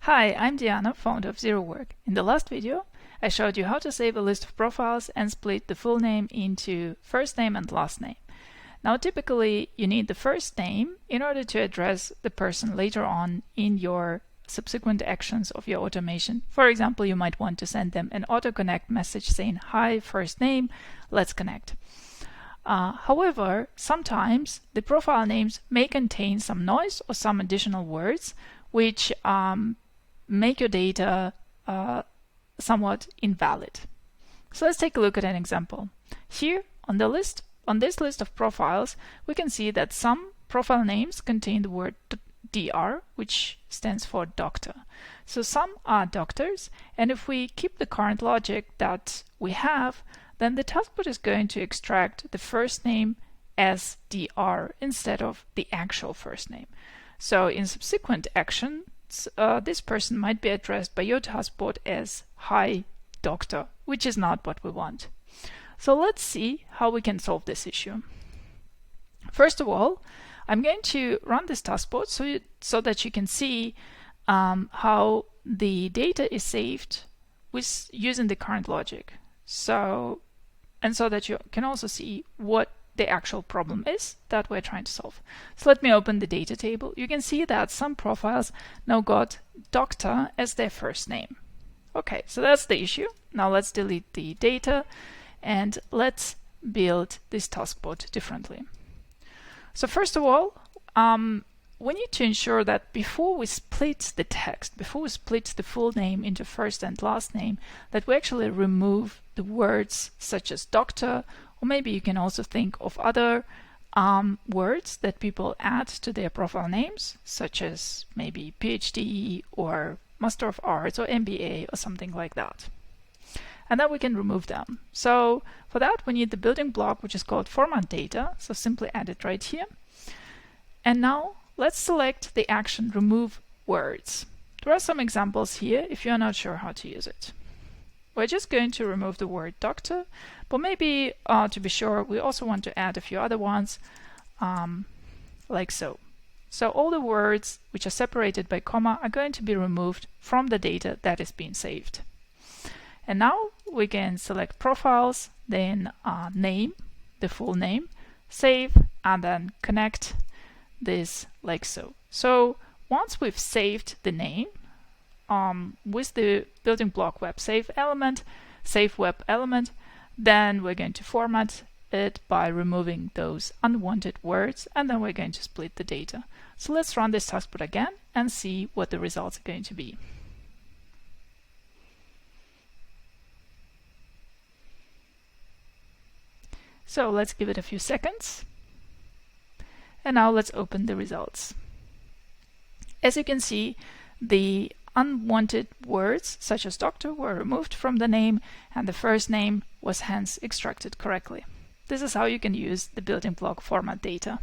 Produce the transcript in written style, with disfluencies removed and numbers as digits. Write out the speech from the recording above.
Hi, I'm Diana, founder of ZeroWork. In the last video, I showed you how to save a list of profiles and split the full name into first name and last name. Now, typically, you need the first name in order to address the person later on in your subsequent actions of your automation. For example, you might want to send them an auto-connect message saying, "Hi, first name, let's connect." However, sometimes the profile names may contain some noise or some additional words which make your data somewhat invalid. So let's take a look at an example. Here on this list of profiles, we can see that some profile names contain the word DR, which stands for doctor. So some are doctors, and if we keep the current logic that we have, then the taskbot is going to extract the first name as DR instead of the actual first name. So in subsequent actions, this person might be addressed by your taskbot as "Hi, doctor," which is not what we want. So let's see how we can solve this issue. First of all, I'm going to run this taskbot so that you can see how the data is saved with using the current logic. So that you can also see what the actual problem is that we're trying to solve. So let me open the data table. You can see that some profiles now got doctor as their first name. Okay, so that's the issue. Now let's delete the data and let's build this taskbot differently. So first of all, we need to ensure that before we split the text, before we split the full name into first and last name, that we actually remove the words such as doctor, or maybe you can also think of other words that people add to their profile names, such as maybe PhD or Master of Arts or MBA or something like that. And then we can remove them. So for that, we need the building block, which is called format data. So simply add it right here. And now let's select the action remove words. There are some examples here if you're not sure how to use it. We're just going to remove the word doctor, but maybe to be sure, we also want to add a few other ones, like so. So all the words which are separated by comma are going to be removed from the data that is being saved. And now we can select profiles, then name, the full name, save, and then connect this like so. So once we've saved the name with the building block web save element, save web element, then we're going to format it by removing those unwanted words, and then we're going to split the data. So let's run this taskbot again and see what the results are going to be. So let's give it a few seconds. And now let's open the results. As you can see, the unwanted words such as doctor were removed from the name, and the first name was hence extracted correctly. This is how you can use the building block format data.